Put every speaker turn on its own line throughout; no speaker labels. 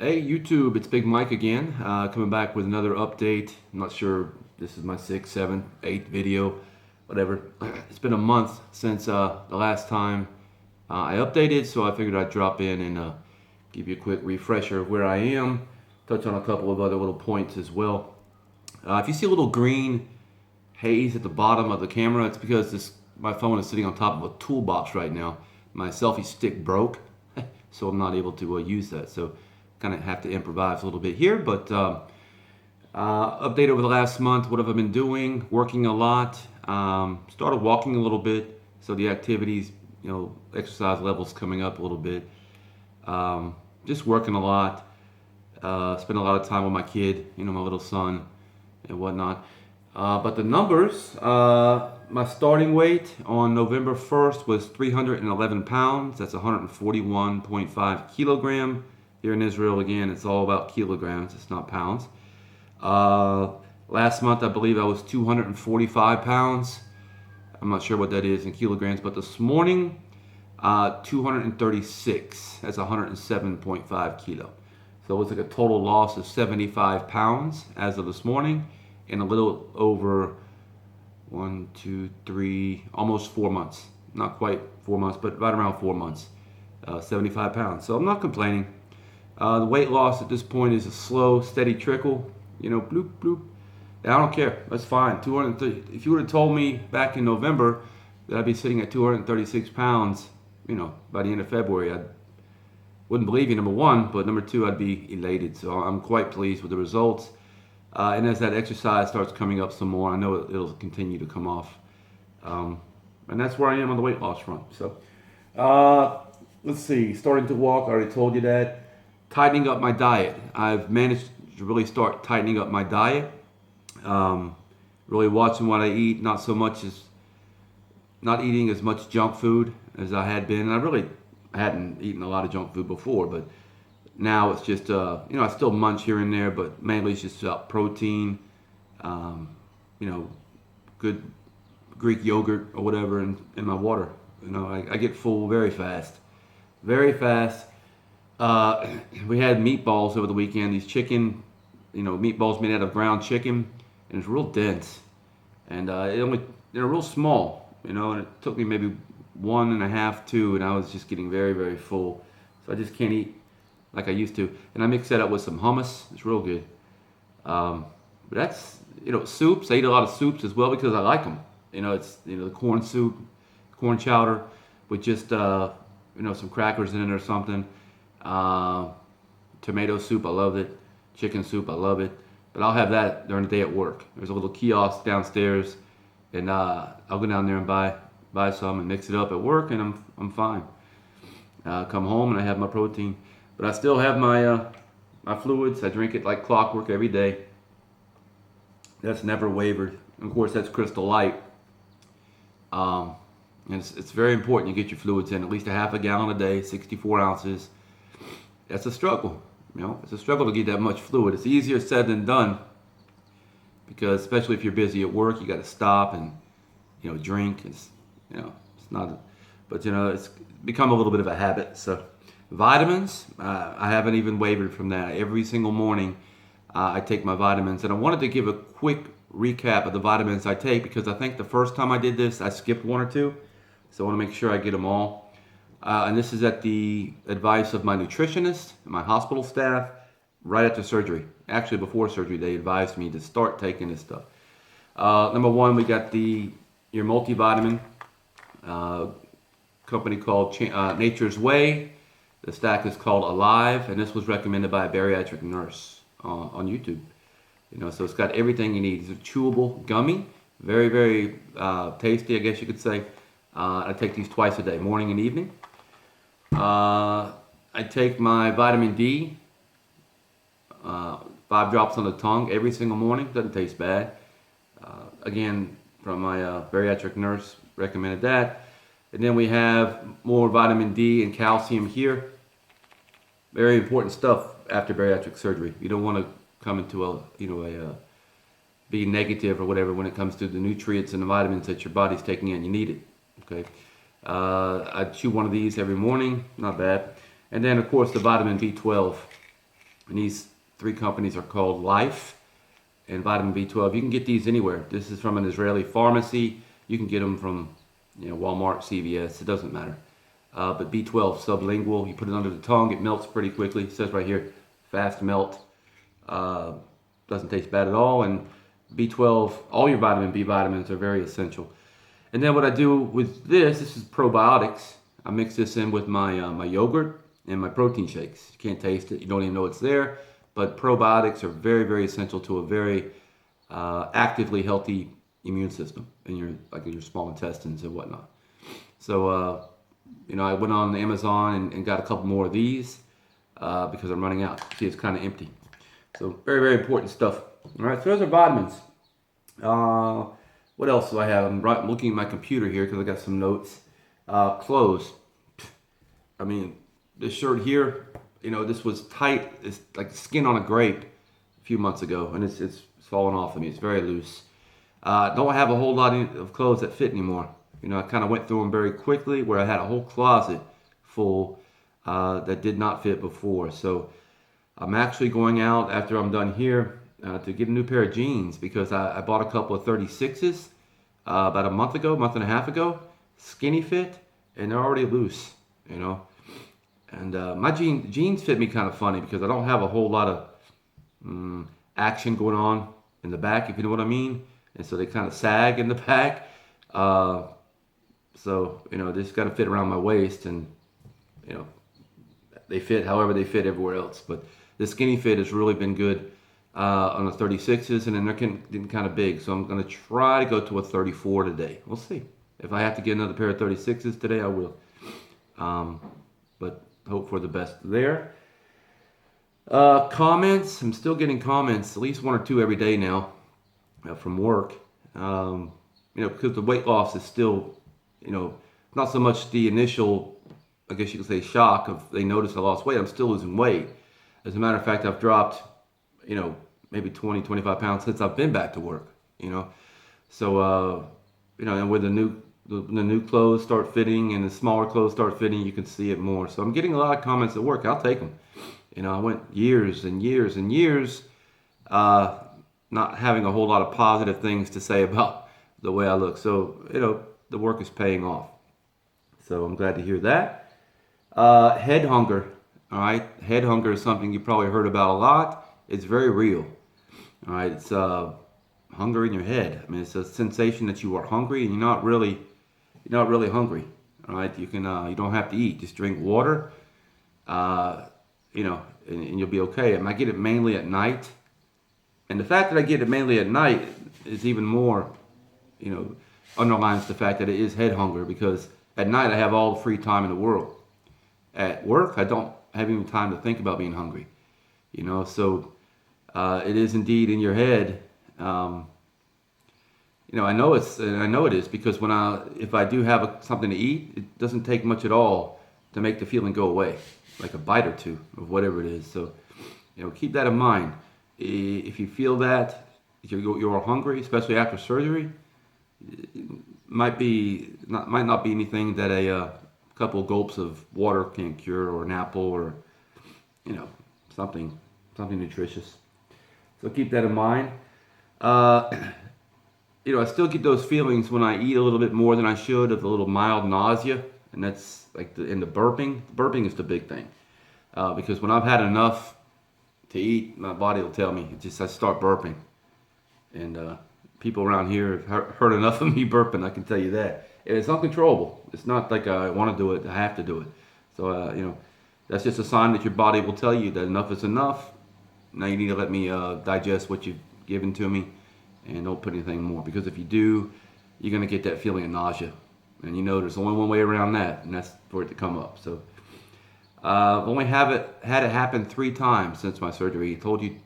Hey YouTube, it's Big Mike again, coming back with another update. I'm not sure this is my sixth, seventh, eighth video, whatever. It's been a month since the last time I updated, so I figured I'd drop in and give you a quick refresher of where I am, touch on a couple of other little points as well. If you see a little green haze at the bottom of the camera, it's because my phone is sitting on top of a toolbox right now. My selfie stick broke, so I'm not able to use that. So kind of have to improvise a little bit here, but update over the last month. What have I been doing? Working a lot. Started walking a little bit, so the activities, exercise levels coming up a little bit. Just working a lot. Spend a lot of time with my kid, my little son and whatnot. But the numbers, my starting weight on November 1st was 311 pounds. That's 141.5 kilogram. Here in Israel, again, it's all about kilograms. It's not pounds. Last month, I believe I was 245 pounds. I'm not sure what that is in kilograms, but this morning, 236. That's 107.5 kilo. So it was like a total loss of 75 pounds as of this morning in a little over 1, 2, 3, almost 4 months. Not quite 4 months, but right around 4 months. 75 pounds. So I'm not complaining. The weight loss at this point is a slow, steady trickle. Bloop, bloop. And I don't care. That's fine. 230. If you would have told me back in November that I'd be sitting at 236 pounds, by the end of February, I wouldn't believe you, number one. But number two, I'd be elated. So I'm quite pleased with the results. And as that exercise starts coming up some more, I know it'll continue to come off. And that's where I am on the weight loss front. So let's see. Starting to walk. I already told you that. Tightening up my diet. I've managed to really start tightening up my diet. Really watching what I eat, not eating as much junk food as I had been. And I hadn't eaten a lot of junk food before, but now it's just, I still munch here and there, but mainly it's just protein, good Greek yogurt or whatever in my water. I get full very fast. Very fast. We had meatballs over the weekend. These chicken, meatballs made out of ground chicken, and it's real dense. And they're real small, and it took me maybe 1.5, 2, and I was just getting very, very full. So I just can't eat like I used to. And I mix that up with some hummus. It's real good. But that's, soups. I eat a lot of soups as well because I like them. It's, the corn soup, corn chowder with just, some crackers in it or something. Tomato soup, I love it. Chicken soup, I love it. But I'll have that during the day at work. There's a little kiosk downstairs, and I'll go down there and buy some and mix it up at work, and I'm fine. Come home and I have my protein, but I still have my fluids. I drink it like clockwork every day. That's never wavered. Of course, that's Crystal Light. And it's very important you get your fluids in at least a half a gallon a day, 64 ounces. That's a struggle. It's a struggle to get that much fluid. It's easier said than done because especially if you're busy at work, you got to stop and drink. It's not, but it's become a little bit of a habit. So vitamins, I haven't even wavered from that. Every single morning, I take my vitamins, and I wanted to give a quick recap of the vitamins I take because I think the first time I did this, I skipped one or two. So I want to make sure I get them all. And this is at the advice of my nutritionist, my hospital staff, right after surgery. Actually, before surgery, they advised me to start taking this stuff. Number one, we got your multivitamin, company called Nature's Way. The stack is called Alive, and this was recommended by a bariatric nurse on YouTube. So it's got everything you need. It's a chewable gummy, very, very tasty, I guess you could say. I take these twice a day, morning and evening. I take my vitamin D, 5 drops on the tongue every single morning. Doesn't taste bad. Again, from my bariatric nurse, recommended that. And then we have more vitamin D and calcium here. Very important stuff after bariatric surgery. You don't want to come into be negative or whatever when it comes to the nutrients and the vitamins that your body's taking in. You need it. Okay. I chew one of these every morning. Not bad. And then, of course, the vitamin B12. And these three companies are called Life and Vitamin B12. You can get these anywhere. This is from an Israeli pharmacy. You can get them from Walmart, CVS. It doesn't matter. But B12 sublingual, you put it under the tongue. It melts pretty quickly. It says right here, fast melt. Doesn't taste bad at all. And B12, all your vitamin B vitamins are very essential. And then what I do with this is probiotics. I mix this in with my yogurt and my protein shakes. You can't taste it. You don't even know it's there. But probiotics are very, very essential to a very actively healthy immune system in your small intestines and whatnot. So, I went on Amazon and got a couple more of these because I'm running out. See, it's kind of empty. So very, very important stuff. All right, so those are vitamins. What else do I have? I'm looking at my computer here because I got some notes. Clothes. I mean, this shirt here, this was tight. It's like skin on a grape a few months ago, and it's fallen off of me. It's very loose. Don't have a whole lot of clothes that fit anymore. I kind of went through them very quickly where I had a whole closet full that did not fit before. So I'm actually going out after I'm done here to get a new pair of jeans because I bought a couple of 36s about a month and a half ago, skinny fit, and they're already loose, And my jeans fit me kind of funny because I don't have a whole lot of action going on in the back, if you know what I mean. And so they kind of sag in the back. So, they just got to fit around my waist and, they fit however they fit everywhere else. But the skinny fit has really been good on the 36s, and then they're getting kind of big. So I'm going to try to go to a 34 today. We'll see. If I have to get another pair of 36s today, I will. But hope for the best there. Comments. I'm still getting comments, at least one or two every day now from work. Because the weight loss is still, not so much the initial, I guess you could say, shock of they notice I lost weight. I'm still losing weight. As a matter of fact, I've dropped, maybe 20, 25 pounds since I've been back to work, So, and when the new clothes start fitting and the smaller clothes start fitting, you can see it more. So I'm getting a lot of comments at work. I'll take them. I went years and years and years not having a whole lot of positive things to say about the way I look. So, the work is paying off. So I'm glad to hear that. Head hunger. All right. Head hunger is something you probably heard about a lot. It's very real. All right. It's hunger in your head. I mean, it's a sensation that you are hungry and you're not really hungry. All right. You don't have to eat. Just drink water. And you'll be okay. And I get it mainly at night. And the fact that I get it mainly at night is even more, underlines the fact that it is head hunger, because at night I have all the free time in the world. At work, I don't have even time to think about being hungry, So it is indeed in your head. I know it is because if I do have something to eat, it doesn't take much at all to make the feeling go away, like a bite or two of whatever it is. So, keep that in mind. If you feel that you're hungry, especially after surgery, it might not be anything that a couple of gulps of water can cure, or an apple, or something nutritious. So keep that in mind. I still get those feelings when I eat a little bit more than I should, of a little mild nausea, and that's like the burping. Burping is the big thing, because when I've had enough to eat, my body will tell me. I start burping, and people around here have heard enough of me burping. I can tell you that. And it's uncontrollable. It's not like I want to do it. I have to do it. So that's just a sign that your body will tell you that enough is enough. Now you need to let me digest what you've given to me, and don't put anything more. Because if you do, you're gonna get that feeling of nausea, and there's only one way around that, and that's for it to come up. So I've only had it happen 3 times since my surgery. I told you,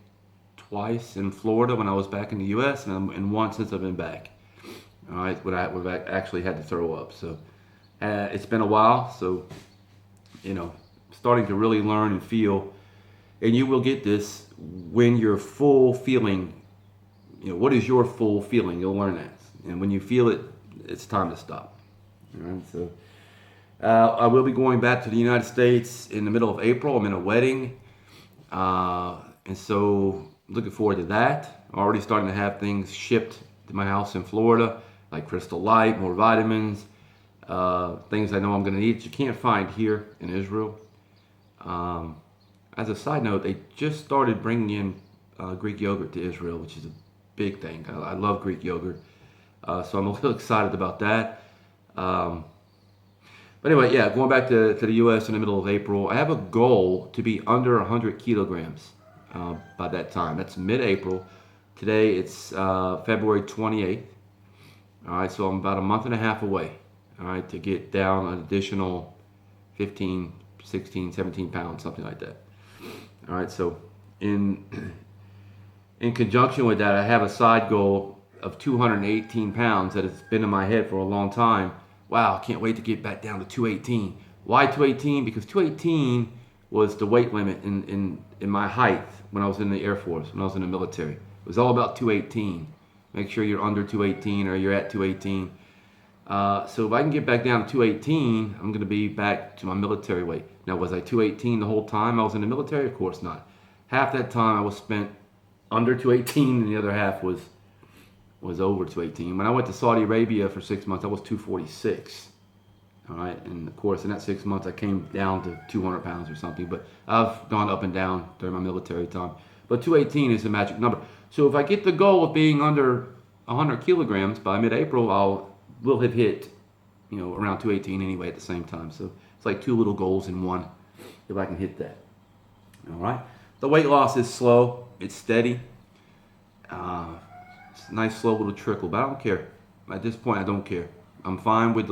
twice in Florida when I was back in the U.S. and once since I've been back. All right, when I've actually had to throw up. So it's been a while. So starting to really learn and feel, and you will get this when you're full feeling. What is your full feeling? You'll learn that, and when you feel it, it's time to stop. All right, so. I will be going back to the United States in the middle of April. I'm in a wedding. And so looking forward to that. Already starting to have things shipped to my house in Florida, like Crystal Light, more vitamins, things I know I'm going to need that you can't find here in Israel. As a side note, they just started bringing in Greek yogurt to Israel, which is a big thing. I love Greek yogurt, so I'm a little excited about that. But anyway, yeah, going back to the U.S. in the middle of April, I have a goal to be under 100 kilograms by that time. That's mid-April. Today it's February 28th. All right, so I'm about a month and a half away, all right, to get down an additional 15, 16, 17 pounds, something like that. All right, so in conjunction with that, I have a side goal of 218 pounds that has been in my head for a long time. Wow, I can't wait to get back down to 218. Why 218? Because 218 was the weight limit in my height when I was in the Air Force, when I was in the military. It was all about 218. Make sure you're under 218 or you're at 218. So if I can get back down to 218, I'm going to be back to my military weight. Now, was I 218 the whole time I was in the military? Of course not. Half that time I was spent under 218 and the other half was over 218. When I went to Saudi Arabia for 6 months, I was 246. All right, and of course in that 6 months I came down to 200 pounds or something, but I've gone up and down during my military time. But 218 is the magic number. So if I get the goal of being under 100 kilograms by mid-April, we'll have hit, around 218 anyway at the same time. So it's like two little goals in one if I can hit that. All right. The weight loss is slow. It's steady. It's a nice slow little trickle, but I don't care. At this point, I don't care. I'm fine with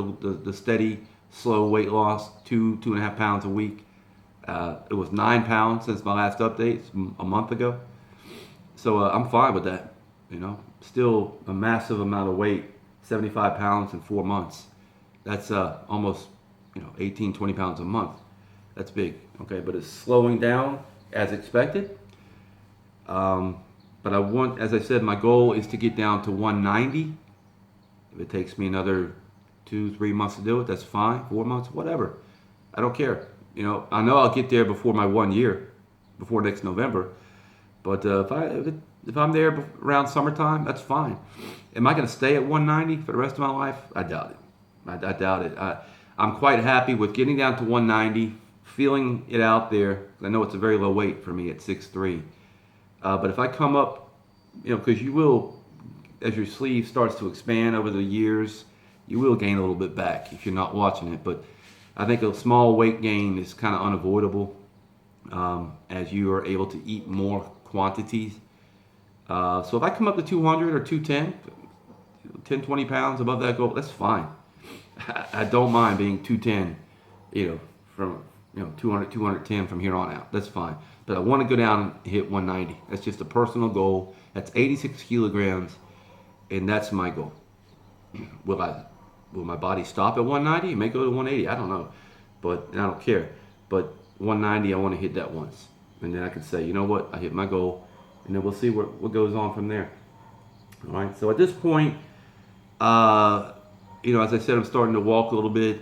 the steady, slow weight loss, 2.5 pounds a week. It was 9 pounds since my last update a month ago. So I'm fine with that. Still a massive amount of weight, 75 pounds in 4 months. That's almost 18, 20 pounds a month. That's big. Okay, but it's slowing down as expected. But I want, as I said, my goal is to get down to 190. If it takes me another 2-3 months to do it, that's fine. 4 months, whatever. I don't care. I know I'll get there before my 1 year, before next November. But if I'm there around summertime, that's fine. Am I going to stay at 190 for the rest of my life? I doubt it. I doubt it. I'm quite happy with getting down to 190, feeling it out there. I know it's a very low weight for me at 6'3". But if I come up, because you will, as your sleeve starts to expand over the years, you will gain a little bit back if you're not watching it. But I think a small weight gain is kind of unavoidable as you are able to eat more quantities. So if I come up to 200 or 210, 10, 20 pounds above that goal, that's fine. I don't mind being 210, from 200, 210 from here on out. That's fine. But I want to go down and hit 190. That's just a personal goal. That's 86 kilograms, and that's my goal. Will my body stop at 190? It may go to 180. I don't know, but I don't care. But 190, I want to hit that once, and then I can say, you know what, I hit my goal, and then we'll see what goes on from there. All right. So at this point, as I said, I'm starting to walk a little bit.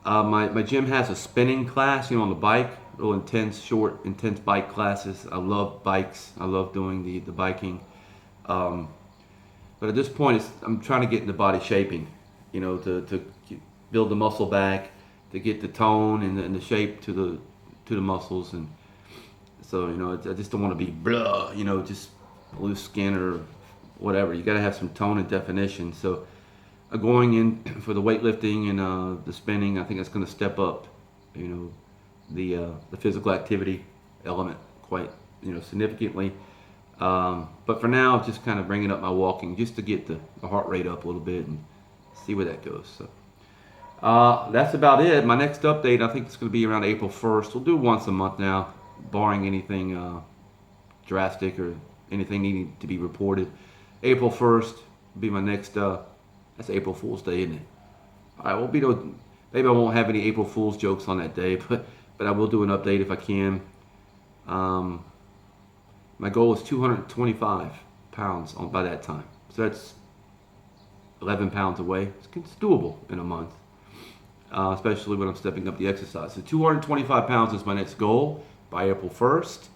My gym has a spinning class, on the bike, real intense bike classes. I love bikes. I love doing the biking. But at this point, I'm trying to get into body shaping, to build the muscle back, to get the tone and the shape to the muscles. And so, I just don't want to be blah, just loose skin or whatever. You got to have some tone and definition. So going in for the weightlifting and the spinning, I think that's going to step up, the physical activity element quite, significantly. But for now, just kind of bringing up my walking just to get the heart rate up a little bit and see where that goes. So that's about it. My next update, I think it's going to be around April 1st. We'll do once a month now, barring anything drastic or anything needing to be reported. April 1st will be my next. That's April Fool's Day, isn't it? All right, maybe I won't have any April Fool's jokes on that day, but I will do an update if I can. My goal is 225 pounds by that time. So that's 11 pounds away. It's doable in a month, especially when I'm stepping up the exercise. So 225 pounds is my next goal by April 1st.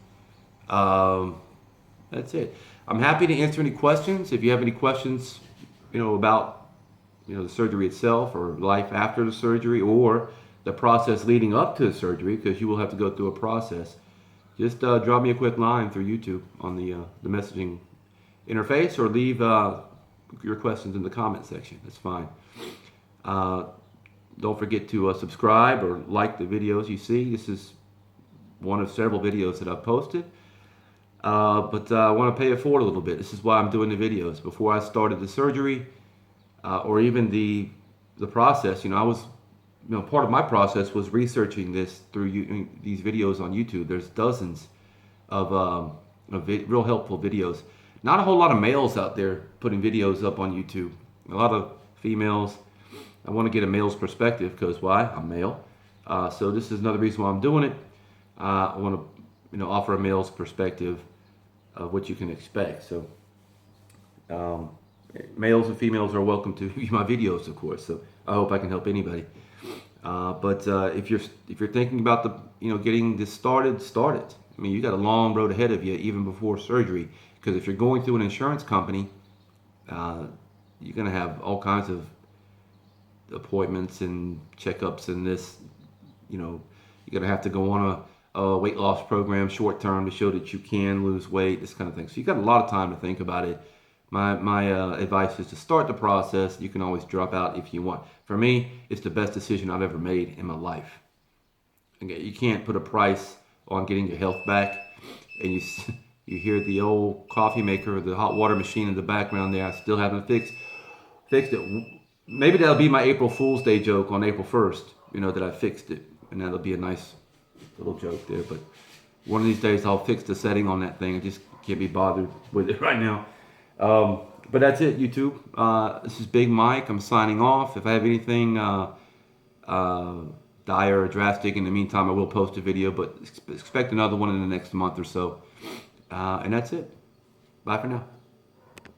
That's it. I'm happy to answer any questions. If you have any questions, about the surgery itself or life after the surgery or the process leading up to the surgery, because you will have to go through a process, just drop me a quick line through YouTube on the messaging interface, or leave your questions in the comment section. That's fine. Don't forget to subscribe or like the videos you see. This is one of several videos that I've posted. But I want to pay it forward a little bit. This is why I'm doing the videos. Before I started the surgery, or even the process, I was, part of my process was researching this through these videos on YouTube. There's dozens of real helpful videos. Not a whole lot of males out there putting videos up on YouTube. A lot of females. I want to get a male's perspective because why? I'm male. So this is another reason why I'm doing it. I want to, offer a male's perspective of what you can expect. So males and females are welcome to view my videos, of course. So I hope I can help anybody. But if you're thinking about getting this started, start it. I mean, you got a long road ahead of you even before surgery. Because if you're going through an insurance company, you're going to have all kinds of appointments and checkups and this. You're going to have to go on a weight loss program short term to show that you can lose weight, this kind of thing. So you got a lot of time to think about it. My advice is to start the process. You can always drop out if you want. For me, it's the best decision I've ever made in my life. Okay, you can't put a price on getting your health back, and you hear the old coffee maker, the hot water machine in the background there. I still haven't fixed it. Maybe that'll be my April Fool's Day joke on April 1st, that I fixed it. And that'll be a nice little joke there. But one of these days I'll fix the setting on that thing. I just can't be bothered with it right now. But that's it, YouTube. This is Big Mike. I'm signing off. If I have anything dire or drastic in the meantime, I will post a video. But expect another one in the next month or so. And that's it. Bye for now.